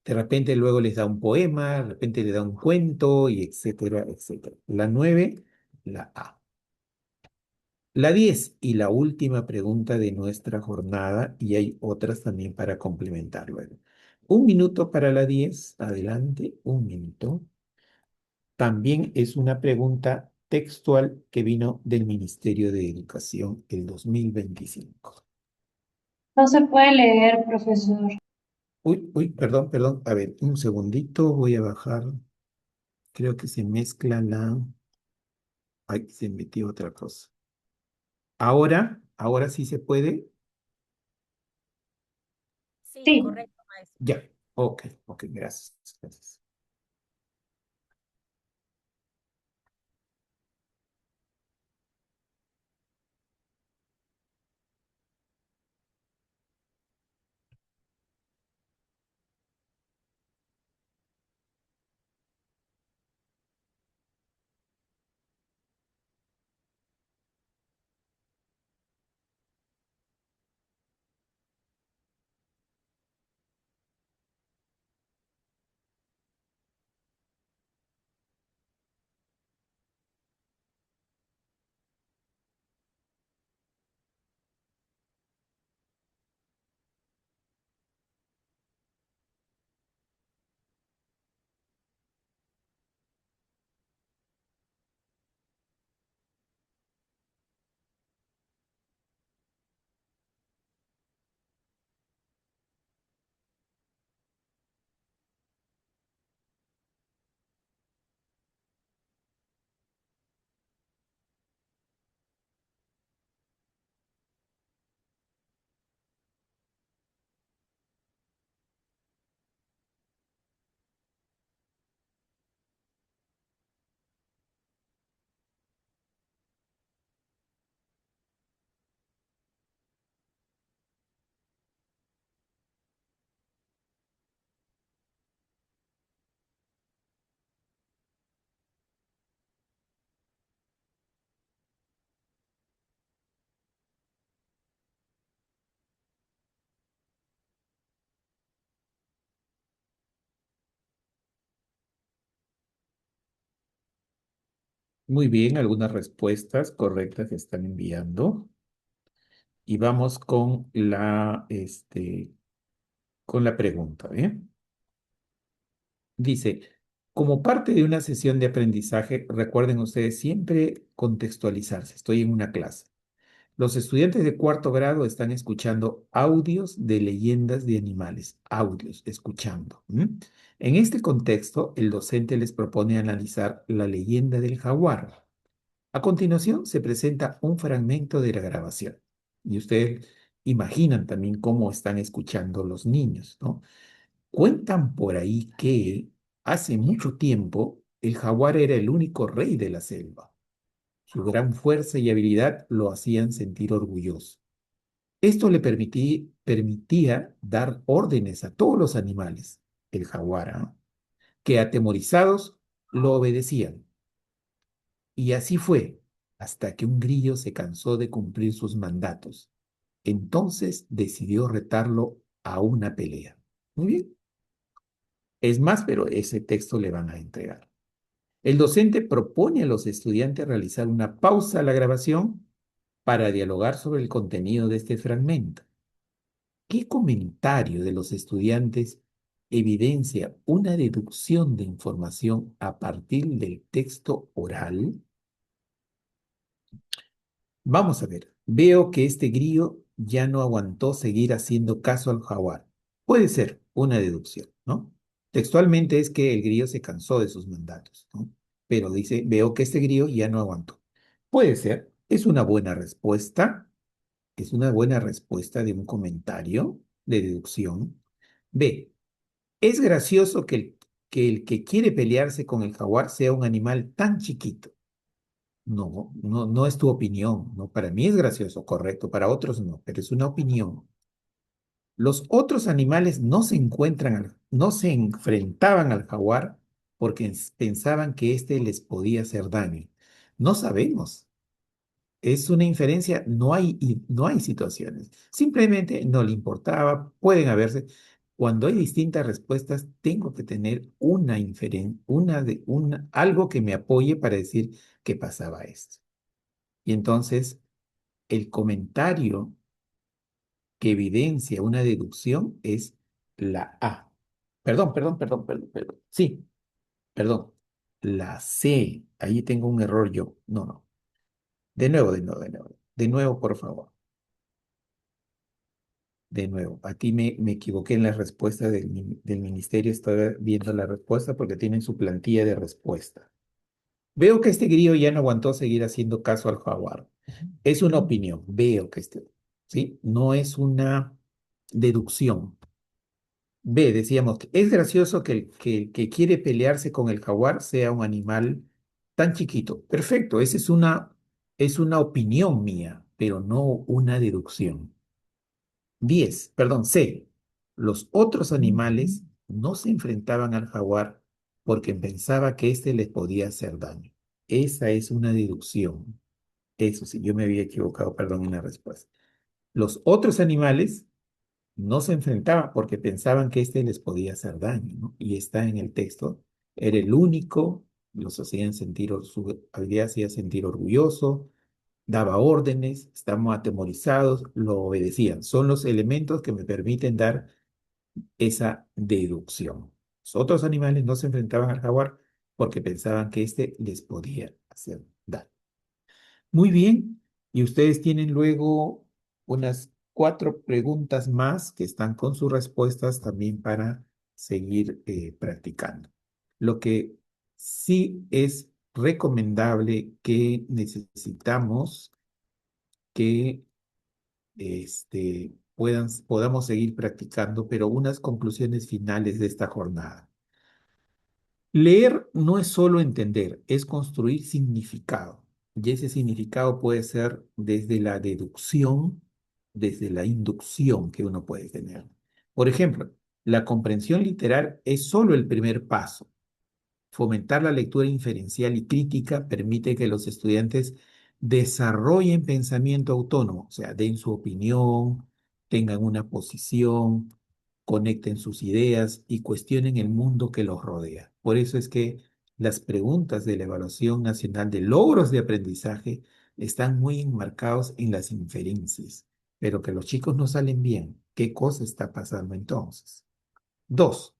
De repente luego les da un poema, de repente le da un cuento, y etcétera, etcétera. La 9, la A. La 10 y la última pregunta de nuestra jornada, y hay otras también para complementar luego. Un minuto para la 10, adelante, un minuto. También es una pregunta textual que vino del Ministerio de Educación el 2025. No se puede leer, profesor. Uy, perdón. A ver, un segundito, voy a bajar. Creo que se mezcla la... Ay, se metió otra cosa. Ahora sí se puede. Sí. Ya, ok, gracias. Muy bien, algunas respuestas correctas se están enviando. Y vamos con la pregunta, ¿eh? Dice, como parte de una sesión de aprendizaje, recuerden ustedes siempre contextualizarse. Estoy en una clase. Los estudiantes de cuarto grado están escuchando audios de leyendas de animales, audios, escuchando. En este contexto, el docente les propone analizar la leyenda del jaguar. A continuación, se presenta un fragmento de la grabación. Y ustedes imaginan también cómo están escuchando los niños, ¿no? Cuentan por ahí que hace mucho tiempo el jaguar era el único rey de la selva. Su gran fuerza y habilidad lo hacían sentir orgulloso. Esto le permitía dar órdenes a todos los animales, el jaguar, ¿no? Que atemorizados lo obedecían. Y así fue, hasta que un grillo se cansó de cumplir sus mandatos. Entonces decidió retarlo a una pelea. Muy bien. Es más, pero ese texto le van a entregar. El docente propone a los estudiantes realizar una pausa a la grabación para dialogar sobre el contenido de este fragmento. ¿Qué comentario de los estudiantes evidencia una deducción de información a partir del texto oral? Vamos a ver. Veo que este grillo ya no aguantó seguir haciendo caso al jaguar. Puede ser una deducción, ¿no? Textualmente es que el grillo se cansó de sus mandatos, ¿no? pero dice, veo que este grillo ya no aguantó. Puede ser, es una buena respuesta de un comentario de deducción. B, es gracioso que el que quiere pelearse con el jaguar sea un animal tan chiquito. No, no, no es tu opinión, no, para mí es gracioso, correcto, para otros no, pero es una opinión. Los otros animales no se enfrentaban al jaguar porque pensaban que éste les podía hacer daño. No sabemos. Es una inferencia, no hay situaciones. Simplemente no le importaba, pueden haberse. Cuando hay distintas respuestas, tengo que tener una inferencia, algo que me apoye para decir que pasaba esto. Y entonces, el comentario que evidencia una deducción es la A. Perdón. Sí, perdón. La C. Ahí tengo un error yo. No, no. De nuevo. De nuevo, por favor. De nuevo. Aquí me equivoqué en la respuesta del ministerio. Estoy viendo la respuesta porque tienen su plantilla de respuesta. Veo que este grillo ya no aguantó seguir haciendo caso al jaguar. Es una opinión. Veo que ¿sí? No es una deducción. B, decíamos, que es gracioso que el que quiere pelearse con el jaguar sea un animal tan chiquito. Perfecto, es una opinión mía, pero no una deducción. 10, perdón, C, los otros animales no se enfrentaban al jaguar porque pensaba que éste les podía hacer daño. Esa es una deducción. Eso sí, yo me había equivocado, perdón, en la respuesta. Los otros animales no se enfrentaban porque pensaban que éste les podía hacer daño, ¿no? Y está en el texto, era el único, los hacían sentir, su habilidad hacía sentir orgulloso, daba órdenes, estamos atemorizados, lo obedecían. Son los elementos que me permiten dar esa deducción. Los otros animales no se enfrentaban al jaguar porque pensaban que éste les podía hacer daño. Muy bien, y ustedes tienen luego unas 4 preguntas más que están con sus respuestas también para seguir practicando. Lo que sí es recomendable que necesitamos que podamos seguir practicando, pero unas conclusiones finales de esta jornada. Leer no es solo entender, es construir significado. Y ese significado puede ser desde la deducción, desde la inducción que uno puede tener. Por ejemplo, la comprensión literal es solo el primer paso. Fomentar la lectura inferencial y crítica permite que los estudiantes desarrollen pensamiento autónomo, o sea, den su opinión, tengan una posición, conecten sus ideas y cuestionen el mundo que los rodea. Por eso es que las preguntas de la Evaluación Nacional de Logros de Aprendizaje están muy enmarcados en las inferencias, pero que los chicos no salen bien. ¿Qué cosa está pasando entonces? 2.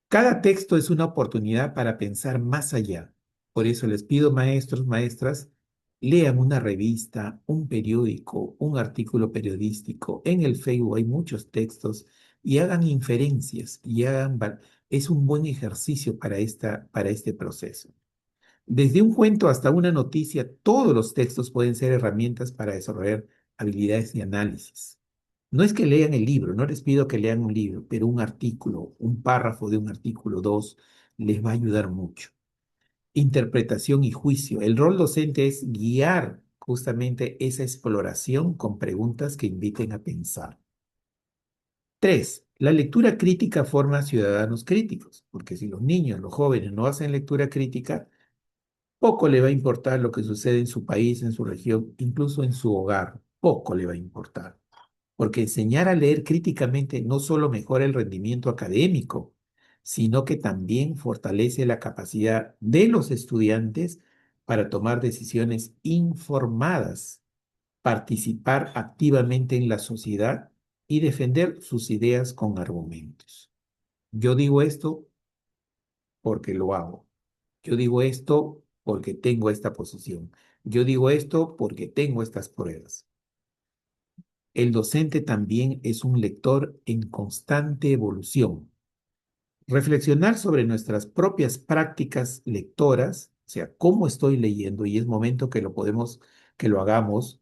Cada texto es una oportunidad para pensar más allá. Por eso les pido, maestros, maestras, lean una revista, un periódico, un artículo periodístico. En el Facebook hay muchos textos y hagan inferencias y es un buen ejercicio para este proceso. Desde un cuento hasta una noticia, todos los textos pueden ser herramientas para desarrollar habilidades de análisis. No es que lean el libro, no les pido que lean un libro, pero un artículo, un párrafo de un artículo, dos, les va a ayudar mucho. Interpretación y juicio. El rol docente es guiar justamente esa exploración con preguntas que inviten a pensar. 3. La lectura crítica forma ciudadanos críticos, porque si los niños, los jóvenes no hacen lectura crítica, poco le va a importar lo que sucede en su país, en su región, incluso en su hogar. Poco le va a importar. Porque enseñar a leer críticamente no solo mejora el rendimiento académico, sino que también fortalece la capacidad de los estudiantes para tomar decisiones informadas, participar activamente en la sociedad y defender sus ideas con argumentos. Yo digo esto porque lo hago. Yo digo esto porque tengo esta posición. Yo digo esto porque tengo estas pruebas. El docente también es un lector en constante evolución. Reflexionar sobre nuestras propias prácticas lectoras sea, cómo estoy leyendo, y es momento que que lo hagamos,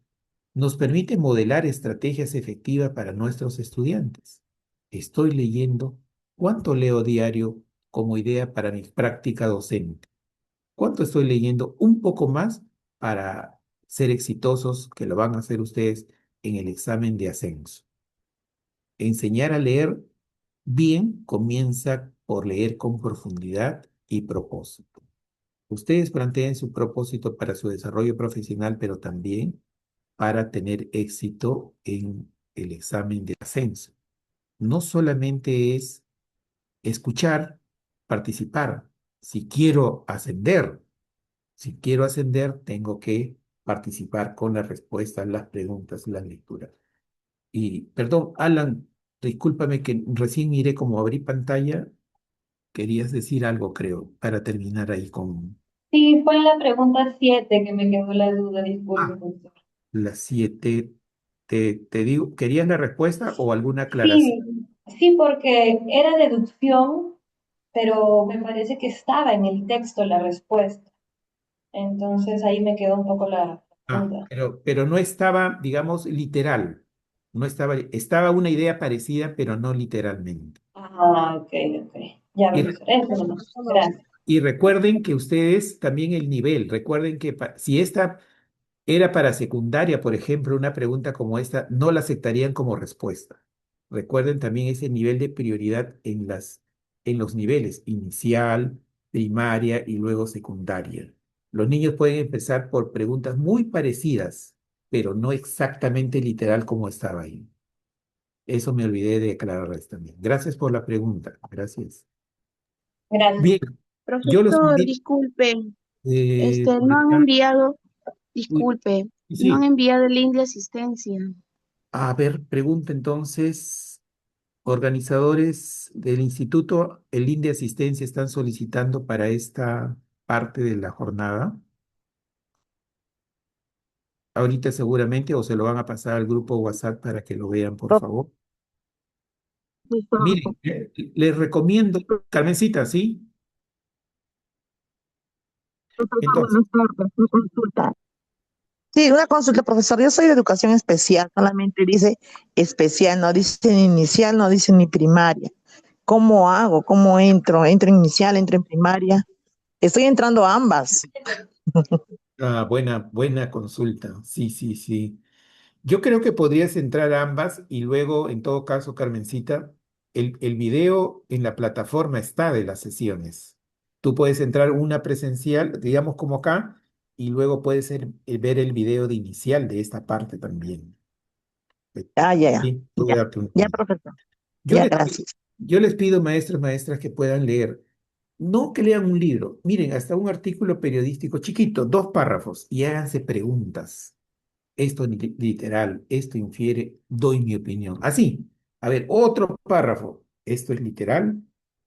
nos permite modelar estrategias efectivas para nuestros estudiantes. Estoy leyendo, ¿cuánto leo diario como idea para mi práctica docente? ¿Cuánto estoy leyendo? Un poco más para ser exitosos, que lo van a hacer ustedes en el examen de ascenso. Enseñar a leer bien comienza por leer con profundidad y propósito. Ustedes planteen su propósito para su desarrollo profesional, pero también para tener éxito en el examen de ascenso. No solamente es escuchar, participar. Si quiero ascender, si quiero ascender, tengo que participar con las respuestas, las preguntas, la lectura. Y, perdón, Alan, discúlpame que recién miré como abrí pantalla. Querías decir algo, creo, para terminar ahí con Sí, fue en la pregunta 7 que me quedó la duda, disculpe, ah, profesor. las 7. Te digo, ¿querías la respuesta o alguna aclaración? Sí, sí, porque era deducción, pero me parece que estaba en el texto la respuesta. Entonces ahí me quedó un poco la pregunta. Pero no estaba, digamos, literal. No estaba, estaba una idea parecida, pero no literalmente. Ah, ok, ok. Ya, Y, profesor, eso nomás. Gracias. y recuerden que ustedes también el nivel, recuerden que si esta era para secundaria, por ejemplo, una pregunta como esta, no la aceptarían como respuesta. Recuerden también ese nivel de prioridad en los niveles inicial, primaria y luego secundaria. Los niños pueden empezar por preguntas muy parecidas, pero no exactamente literal como estaba ahí. Eso me olvidé de aclararles también. Gracias por la pregunta. Gracias. Gracias. Bien, yo los Profesor, invito disculpe, por no han acá. enviado, Uy, disculpe, no han sí, enviado el link de asistencia. a ver, pregunta entonces. Organizadores del instituto, el link de asistencia están solicitando para esta parte de la jornada. Ahorita seguramente o se lo van a pasar al grupo WhatsApp para que lo vean, por favor. Profesor, Miren, les recomiendo, Carmencita, ¿sí? Entonces, buenas tardes, una consulta. Sí, una consulta, profesor. Yo soy de educación especial, solamente dice especial, no dice ni inicial, no dice ni primaria. ¿Cómo hago? ¿Cómo entro? ¿Entro en inicial, entro en primaria? Estoy entrando a ambas. buena consulta. Sí, sí, sí. Yo creo que podrías entrar a ambas y luego, en todo caso, Carmencita, el video en la plataforma está de las sesiones. Tú puedes entrar una presencial, digamos como acá, y luego puedes ver el video de inicial de esta parte también. Ah, ya, ya, Sí, voy a ya, darte una ya, idea. profesor. Yo Ya, les, gracias. yo les pido, maestros, maestras, que puedan leer. No que lean un libro. Miren, hasta un artículo periodístico chiquito, 2 párrafos, y háganse preguntas. Esto literal, esto infiere, doy mi opinión. Así, a ver, otro párrafo. Esto es literal,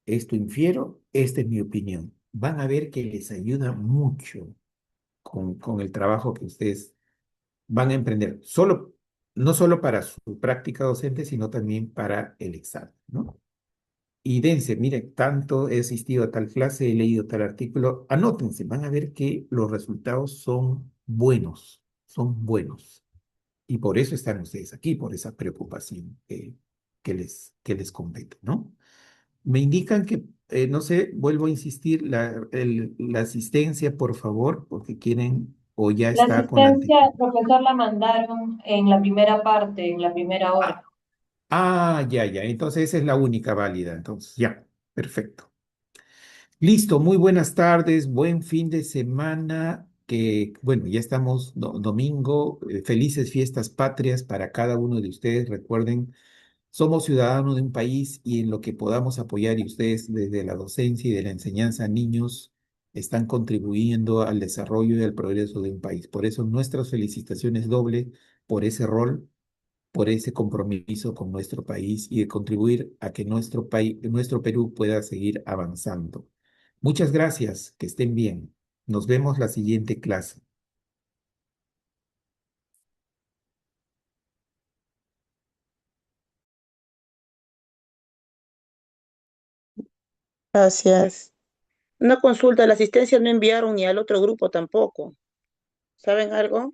esto infiero, esta es mi opinión. Van a ver que les ayuda mucho con el trabajo que ustedes van a emprender. No solo para su práctica docente, sino también para el examen, ¿no? Y dense, mire, tanto he asistido a tal clase, he leído tal artículo, anótense, van a ver que los resultados son buenos, son buenos. Y por eso están ustedes aquí, por esa preocupación que les compete, ¿no? Me indican que, no sé, vuelvo a insistir, la asistencia, por favor, porque quieren o ya La está con la asistencia, anterior. profesor, la mandaron en la primera parte, en la primera hora. Ah, ya, ya. Entonces esa es la única válida. Entonces, ya, perfecto. Listo, muy buenas tardes, buen fin de semana. Que, bueno, ya estamos domingo. Felices fiestas patrias para cada uno de ustedes. Recuerden, somos ciudadanos de un país y en lo que podamos apoyar y ustedes desde la docencia y de la enseñanza a niños están contribuyendo al desarrollo y al progreso de un país. Por eso nuestras felicitaciones doble por ese rol, por ese compromiso con nuestro país y de contribuir a que nuestro país, nuestro Perú pueda seguir avanzando. Muchas gracias, que estén bien. Nos vemos la siguiente clase. Gracias. Una consulta, la asistencia no enviaron ni al otro grupo tampoco. ¿Saben algo?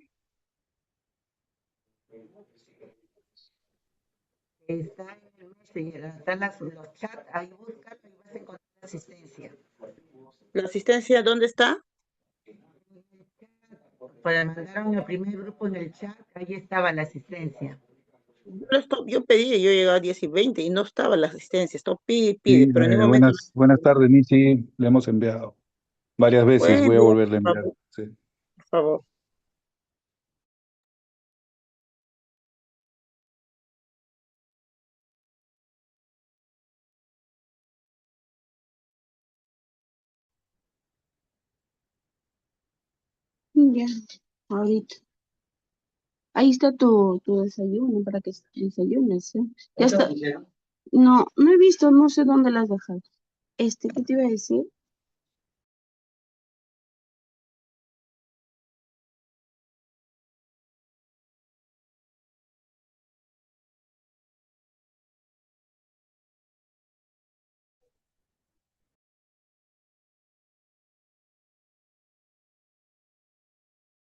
Está en el Messenger, están los chats, ahí búscalo y vas a encontrar la asistencia. ¿La asistencia dónde está? Para mandaron el primer grupo en el chat, ahí estaba la asistencia. Yo pedí, yo llegué a 10:20 y no estaba la asistencia. Esto pide, Sí, pero en ningún momento. buenas tardes, Michi. Le hemos enviado varias veces. Bueno, Voy a ya, volverle a enviar. Sí. por favor. Ya, ahorita. Ahí está tu desayuno para que desayunes, ¿eh? Ya está. No, no he visto, no sé dónde las has dejado. ¿Qué te iba a decir?